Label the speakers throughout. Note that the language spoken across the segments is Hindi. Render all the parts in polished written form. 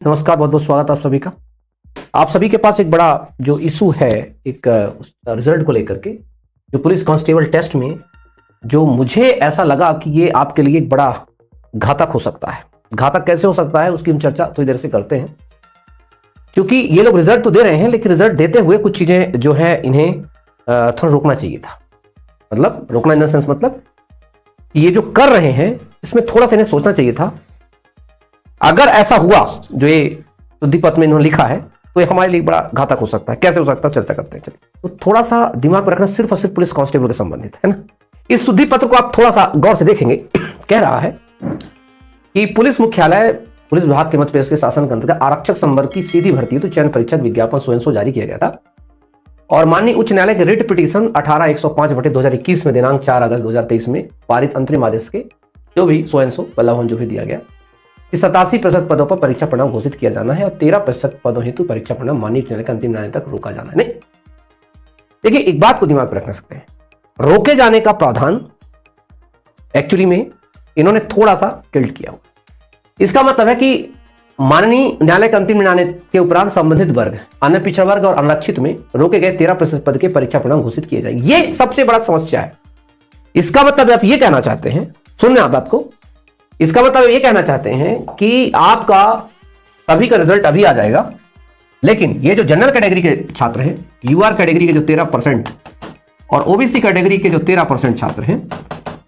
Speaker 1: नमस्कार, बहुत बहुत स्वागत आप सभी का। आप सभी के पास एक बड़ा जो इशू है एक रिजल्ट को लेकर के, जो पुलिस कांस्टेबल टेस्ट में जो मुझे ऐसा लगा कि ये आपके लिए एक बड़ा घातक हो सकता है। घातक कैसे हो सकता है उसकी हम चर्चा थोड़ी देर से करते हैं, क्योंकि ये लोग रिजल्ट तो दे रहे हैं लेकिन रिजल्ट देते हुए कुछ चीजें जो है इन्हें थोड़ा रोकना चाहिए था। मतलब रोकना इन द सेंस मतलब ये जो कर रहे हैं इसमें थोड़ा सा इन्हें सोचना चाहिए था। अगर ऐसा हुआ जो ये शुद्धिपत्र में इन्होंने लिखा है तो ये हमारे लिए बड़ा घातक हो सकता है। कैसे हो सकता है चर्चा करते हैं। चलिए, तो थोड़ा सा दिमाग में रखना सिर्फ और सिर्फ पुलिस कांस्टेबल के संबंधित है ना। इस शुद्धिपत्र को आप थोड़ा सा गौर से देखेंगे। कह रहा है कि पुलिस मुख्यालय पुलिस विभाग के मध्य प्रदेश के शासन के अंतर्गत आरक्षक संवर्ग की सीधी भर्ती तो चयन परीक्षा विज्ञापन स्वयं जारी किया गया था और माननीय उच्च न्यायालय के रिट पिटीशन 18/105/2021 में दिनांक 4 अगस्त 2023 में पारित अंतरिम आदेश के जो भी स्वयं जो भी दिया गया कि 87% पदों पर परीक्षा परिणाम घोषित किया जाना है और 13% पदों हेतु परीक्षा परिणाम माननीय न्यायालय के अंतिम न्यायालय तक रोका जाना है। नहीं, देखिए एक बात को दिमाग में रख सकते हैं, रोके जाने का प्रावधान एक्चुअली में इन्होंने थोड़ा सा टिल्ट किया हुआ। इसका मतलब है कि माननीय न्यायालय के अंतिम न्यायालय के उपरांत संबंधित वर्ग, अन्य पिछड़ा वर्ग और अनारक्षित में रोके गए 13% पद के परीक्षा परिणाम घोषित किए जाएंगे। ये सबसे बड़ा समस्या है। इसका मतलब आप ये कहना चाहते हैं, सुनने आप बात को, इसका मतलब ये कहना चाहते हैं कि आपका अभी का रिजल्ट अभी आ जाएगा, लेकिन ये जो जनरल कैटेगरी के छात्र हैं, यूआर कैटेगरी के जो 13% और ओबीसी कैटेगरी के जो 13% छात्र हैं,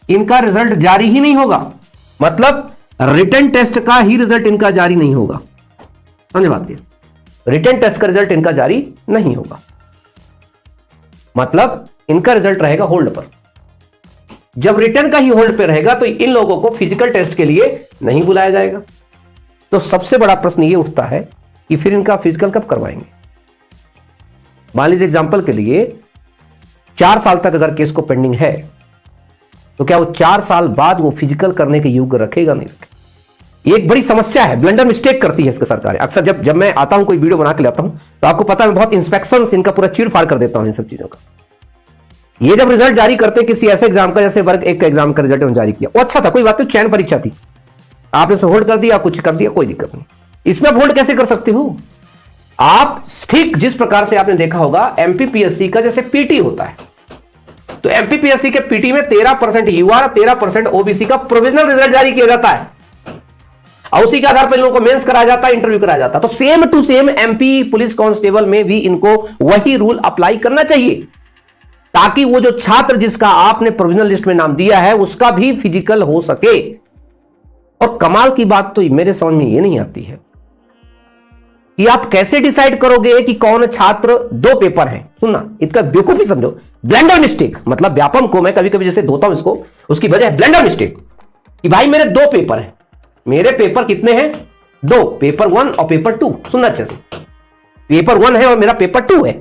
Speaker 1: इनका रिजल्ट जारी ही नहीं होगा। मतलब रिटन टेस्ट का ही रिजल्ट इनका जारी नहीं होगा। समझे बात ये, रिटन टेस्ट का रिजल्ट इनका जारी नहीं होगा, मतलब इनका रिजल्ट रहेगा होल्ड पर। जब रिटर्न का ही होल्ड पे रहेगा तो इन लोगों को फिजिकल टेस्ट के लिए नहीं बुलाया जाएगा। तो सबसे बड़ा प्रश्न ये उठता है कि फिर इनका फिजिकल कब करवाएंगे। मान लीजिए एग्जांपल के लिए 4 साल तक अगर केस को पेंडिंग है तो क्या वो 4 साल बाद वो फिजिकल करने के योग्य रखेगा, नहीं रखेगा। ये एक बड़ी समस्या है, ब्लंडर मिस्टेक करती है इसका सरकार। अक्सर जब मैं आता हूं कोई वीडियो बना के लाता हूं तो आपको पता है मैं बहुत इंस्पेक्शन इनका पूरा चीर-फाड़ कर देता हूं इन सब चीजों का। ये जब रिजल्ट जारी करते हैं किसी ऐसे एग्जाम का, जैसे वर्ग 1 का एग्जाम का रिजल्ट जारी किया, वो अच्छा था, कोई बात नहीं, चयन परीक्षा थी, आपने उसे होल्ड कर दिया, कुछ कर दिया, कोई दिक्कत नहीं। इसमें आप होल्ड कैसे कर सकते हो आप? ठीक जिस प्रकार से आपने देखा होगा एमपीपीएससी का जैसे पीटी होता है, तो एमपीपीएससी के पीटी में 13% यूआर 13% ओबीसी का प्रोविजनल रिजल्ट जारी किया जाता है और उसी के आधार पर इन लोगों को मेंस कराया जाता है, इंटरव्यू कराया जाता है। तो same to same MP police constable में भी इनको वही रूल अप्लाई करना चाहिए, ताकि वो जो छात्र जिसका आपने प्रोविजनल लिस्ट में नाम दिया है उसका भी फिजिकल हो सके। और कमाल की बात तो मेरे समझ में ये नहीं आती है कि आप कैसे डिसाइड करोगे कि कौन छात्र, 2 पेपर हैं। सुनना, इसका बेवकूफी समझो, ब्लेंडर मिस्टेक। मतलब व्यापम को मैं कभी कभी जैसे धोता हूं इसको, उसकी वजह है ब्लेंडर मिस्टेक कि भाई मेरे 2 पेपर हैं। मेरे पेपर कितने हैं? 2, पेपर 1 और पेपर 2। सुनना अच्छे से, पेपर 1 है और मेरा पेपर 2 है।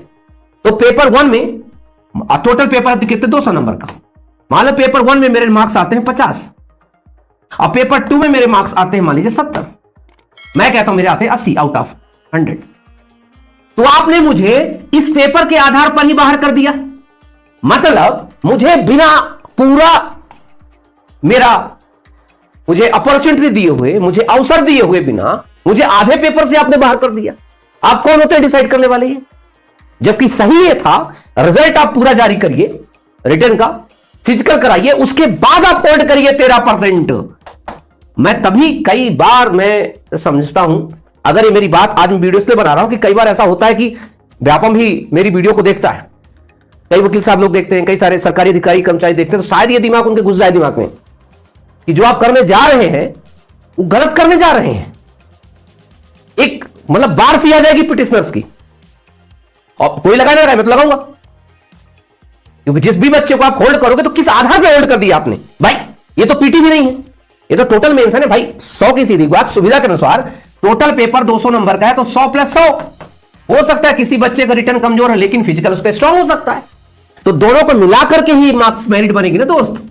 Speaker 1: तो पेपर 1 में टोटल पेपर कितने? 200 नंबर का। मान लो पेपर 1 में मेरे मार्क्स आते हैं 50 और पेपर 2 में मेरे मार्क्स आते हैं मान लीजिए 70। मैं कहता हूं मेरे आते हैं 80 आउट ऑफ 100। तो आपने मुझे इस पेपर के आधार पर ही बाहर कर दिया। मतलब मुझे बिना पूरा मुझे अपॉर्चुनिटी दिए हुए, मुझे अवसर दिए हुए बिना मुझे आधे पेपर से आपने बाहर कर दिया। आप कौन होते हैं डिसाइड करने वाले हैं? जबकि सही ये था, रिजल्ट आप पूरा जारी करिए, रिटर्न का फिजिकल कराइए, उसके बाद आप होल्ड करिए 13%। मैं तभी कई बार मैं समझता हूं, अगर ये मेरी बात आज मैं वीडियो इसलिए बना रहा हूं कि कई बार ऐसा होता है कि व्यापम भी मेरी वीडियो को देखता है, कई वकील साहब लोग देखते हैं, कई सारे सरकारी अधिकारी कर्मचारी देखते हैं, तो शायद ये दिमाग उनके घुस जाए दिमाग में कि जो आप करने जा रहे हैं वो गलत करने जा रहे हैं। एक मतलब बार सी आ जाएगी पिटिशनर्स की, और कोई लगा नहीं रहा है, मैं तो लगाऊंगा, क्योंकि जिस भी बच्चे को आप होल्ड करोगे तो किस आधार पे होल्ड कर दिया आपने? भाई ये तो पीटी भी नहीं है, ये तो टोटल मेंस है ना भाई। 100 की सीधी बात, सुविधा के अनुसार टोटल पेपर 200 नंबर का है तो 100 + 100 हो सकता है किसी बच्चे का रिटर्न कमजोर है लेकिन फिजिकल उसका स्ट्रांग हो सकता है, तो दोनों को मिलाकर के ही मार्क्स मेरिट बनेगी ना दोस्त।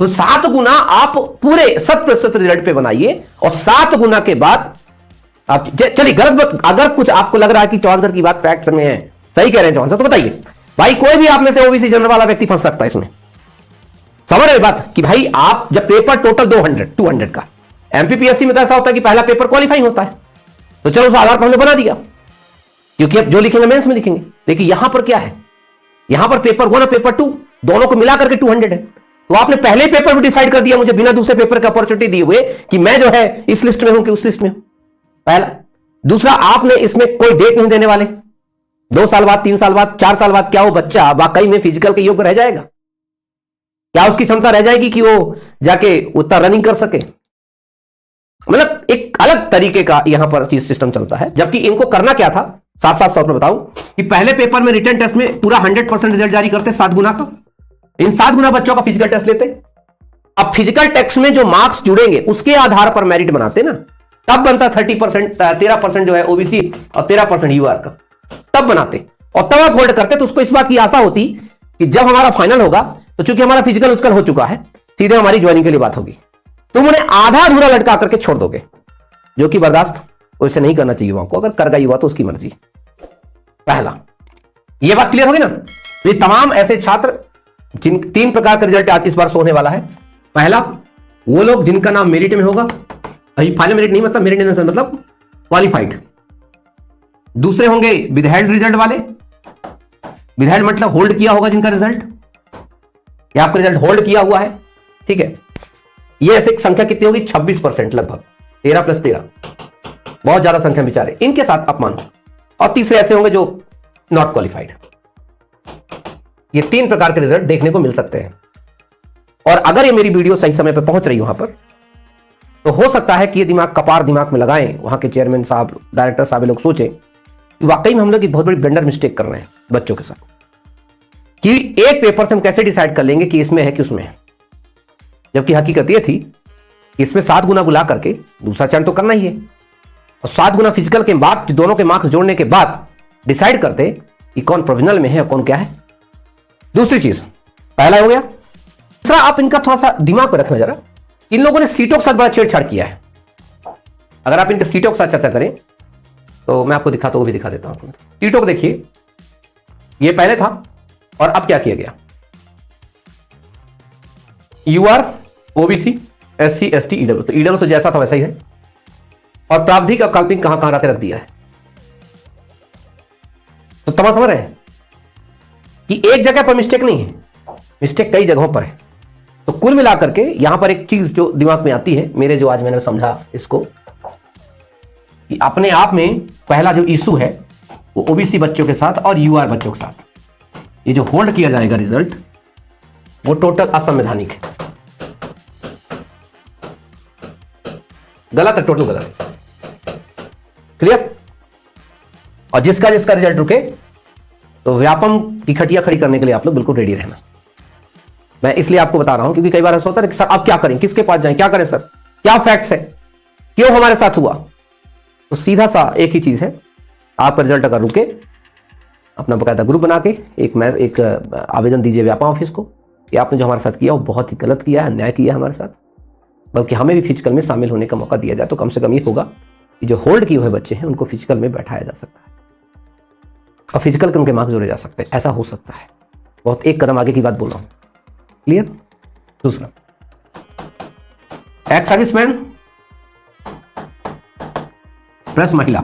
Speaker 1: तो 7 गुना आप पूरे 100% रिजल्ट पे बनाइए और 7 गुना के बाद आप चलिए गलत, अगर कुछ आपको लग रहा है कि चौहान सर की बात फैक्ट में है, सही कह रहे हैं चौहान सर, तो बताइए भाई। कोई भी आप में से ओबीसी जनरल वाला व्यक्ति फंस सकता है इसमें। समझ रहे बात कि भाई आप जब पेपर टोटल 200 का एमपीपीएससी में तो ऐसा होता है कि पहला पेपर क्वालिफाइंग होता है, तो चलो उस आधार पर हमने बना दिया, क्योंकि अब जो लिखेंगे मेंस में लिखेंगे। देखिए यहां पर क्या है, यहां पर पेपर 1 और पेपर 2 दोनों को मिला करके 200 है, तो आपने पहले पेपर में डिसाइड कर दिया मुझे बिना दूसरे पेपर की अपॉर्चुनिटी दिए हुए कि मैं जो है इस लिस्ट में हूं कि उस लिस्ट में हूं, पहला। दूसरा, आपने इसमें कोई डेट नहीं देने वाले, 2 साल बाद, 3 साल बाद, 4 साल बाद क्या वो बच्चा वाकई में फिजिकल के योग्य रह जाएगा, क्या उसकी क्षमता रह जाएगी कि वो जाके उतना रनिंग कर सके। मतलब एक अलग तरीके का यहां पर चीज सिस्टम चलता है। जबकि इनको करना क्या था, साफ साफ तौर पर बताऊं कि पहले पेपर में रिटन टेस्ट में पूरा 100% रिजल्ट जारी करते 7 गुना का, इन 7 गुना बच्चों का फिजिकल टेस्ट लेते। अब फिजिकल टेस्ट में जो मार्क्स जुड़ेंगे उसके आधार पर मेरिट बनाते ना, तब बनता 30%, 13% जो है ओबीसी और 13% यूआर का, तब बनाते और तब आप होल्ड करते। तो उसको इस बात की आशा होती कि जब हमारा फाइनल होगा तो चूंकि हमारा फिजिकल उसकल हो चुका है, सीधे हमारी ज्वाइनिंग के लिए बात होगी, तुम उन्हें आधा अधूरा लटका करके छोड़ दोगे, जो कि बर्दाश्त वैसे नहीं करना चाहिए युवा को। अगर कर गई हुआ तो उसकी मर्जी। पहला, यह बात क्लियर होगी ना। ये तमाम ऐसे छात्र जिन 3 प्रकार का रिजल्ट आज इस बार होने वाला है। पहला, वो लोग जिनका नाम मेरिट में होगा, फाइनल मेरिट नहीं मतलब मेरिट मतलब क्वालिफाइड। दूसरे होंगे विदहेल्ड रिजल्ट वाले, विदहेल्ड मतलब होल्ड किया होगा जिनका रिजल्ट, या आपका रिजल्ट होल्ड किया हुआ है, ठीक है। ये ऐसे संख्या कितनी होगी, 26% लगभग, 13 + 13, बहुत ज्यादा संख्या बेचारे, इनके साथ अपमान। और तीसरे ऐसे होंगे जो नॉट क्वालिफाइड। ये 3 प्रकार के रिजल्ट देखने को मिल सकते हैं। और अगर ये मेरी वीडियो सही समय पर पहुंच रही वहां पर, तो हो सकता है कि ये दिमाग कपार दिमाग में लगाएं, वहां के चेयरमैन साहब, डायरेक्टर साहब, लोग सोचें कि वाकई में हम लोग एक बहुत बड़ी ब्लंडर मिस्टेक कर रहे हैं बच्चों के साथ, कि एक पेपर से हम कैसे डिसाइड कर लेंगे कि इसमें है कि उसमें है, जबकि हकीकत ये थी कि इसमें 7 गुना बुला करके दूसरा चरण तो करना ही है, और 7 गुना फिजिकल के बाद दोनों के मार्क्स जोड़ने के बाद डिसाइड करते कि कौन प्रोविजनल में है और कौन क्या है। दूसरी चीज, पहला हो गया। दूसरा, आप इनका थोड़ा सा दिमाग में रखना जरा, इन लोगों ने सीटों के साथ बड़ा छेड़छाड़ किया है। अगर आप इनके सीटों के साथ चर्चा करें तो मैं आपको दिखाता हूं, वो भी दिखा देता हूं। सीटों को देखिए, ये पहले था और अब क्या किया गया, UR, OBC, SC, ST, EW. तो ईडब्ल्यू तो जैसा था वैसा ही है, और प्रावधिक और काल्पनिक कहां कहां रख दिया है। तो तमाम समझ रहे हैं कि एक जगह पर मिस्टेक नहीं है, मिस्टेक कई जगहों पर है। तो कुल मिलाकर के यहां पर एक चीज जो दिमाग में आती है मेरे, जो आज मैंने समझा इसको, कि अपने आप में पहला जो इशू है वो ओबीसी बच्चों के साथ और यूआर बच्चों के साथ, ये जो होल्ड किया जाएगा रिजल्ट, वो टोटल असंवैधानिक है, गलत है, टोटल गलत है। क्लियर? और जिसका जिसका रिजल्ट रुके तो व्यापम की खटिया खड़ी करने के लिए आप लोग बिल्कुल रेडी रहना। मैं इसलिए आपको बता रहा हूं क्योंकि कई बार ऐसा होता है कि सर आप क्या करें, किसके पास जाएं, क्या करें सर, क्या फैक्ट्स है, क्यों हमारे साथ हुआ। तो सीधा सा एक ही चीज है, आपका रिजल्ट अगर रुके, अपना बकायदा ग्रुप बना के एक आवेदन दीजिए व्यापम ऑफिस को कि आपने जो हमारे साथ किया वो बहुत ही गलत किया है, अन्याय किया है हमारे साथ, बल्कि हमें भी फिजिकल में शामिल होने का मौका दिया जाए। तो कम से कम ये होगा कि जो होल्ड किए हुए बच्चे हैं उनको फिजिकल में बैठाया जा सकता है और फिजिकल के उनके मार्क्स जोड़े जा सकते हैं, ऐसा हो सकता है। बहुत एक कदम आगे की बात बोल रहा हूं। क्लियर? दूसरा, एक्स सर्विसमैन प्लस महिला,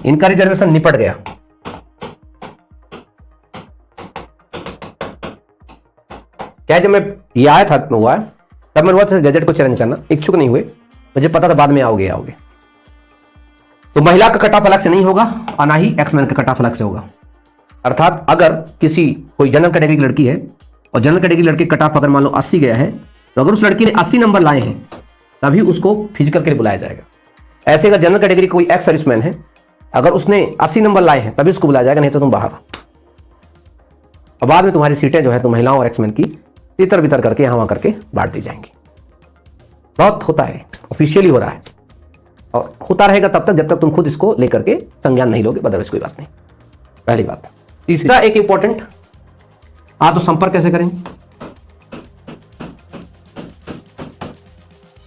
Speaker 1: इनका रिजर्वेशन निपट गया। क्या जब मैं ये आया था हुआ है तब मैं हुआ था गजट को चैलेंज करना, इच्छुक नहीं हुए, मुझे पता था बाद में आओगे। तो महिला का कट ऑफ अलग से नहीं होगा और ना ही एक्समैन का कट ऑफ अलग से होगा। अर्थात अगर कोई जनरल कैटेगरी की लड़की है और जनरल कैटेगरी लड़की कट ऑफ अगर मान लो 80 गया है, तो अगर उस लड़की ने 80 नंबर लाए हैं तभी उसको फिजिकल के लिए बुलाया जाएगा। ऐसे अगर जनरल कैटेगरी कोई एक्स सर्विसमैन है, अगर उसने 80 नंबर लाए हैं तभी उसको बुलाया जाएगा, नहीं तो तुम बाहर। और बाद में तुम्हारी सीटें जो है तो महिलाओं और एक्समैन की तितर बितर करके यहां वहां करके बांट दी जाएंगी। बहुत होता है, ऑफिशियली हो रहा है और होता रहेगा तब तक जब तक तुम खुद इसको लेकर के संज्ञान नहीं लोगे, अदरवाइज कोई बात नहीं। पहली बात। तीसरा एक इंपॉर्टेंट, तो संपर्क कैसे करेंगे,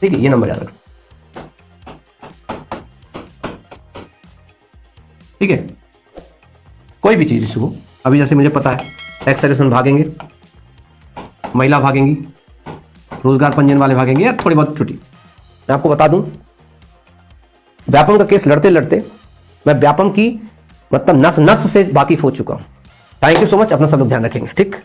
Speaker 1: ठीक है, ये नंबर याद रखो, ठीक है। कोई भी चीज इशू हो, अभी जैसे मुझे पता है एक्स सर्विसमैन भागेंगे, महिला भागेंगी, रोजगार पंजीयन वाले भागेंगे या थोड़ी बहुत छुट्टी। मैं आपको बता दूं, व्यापम का केस लड़ते लड़ते मैं व्यापम की मतलब नस नस से वाकिफ हो चुका हूं। थैंक यू सो मच, अपना सब लोग ध्यान रखेंगे। ठीक।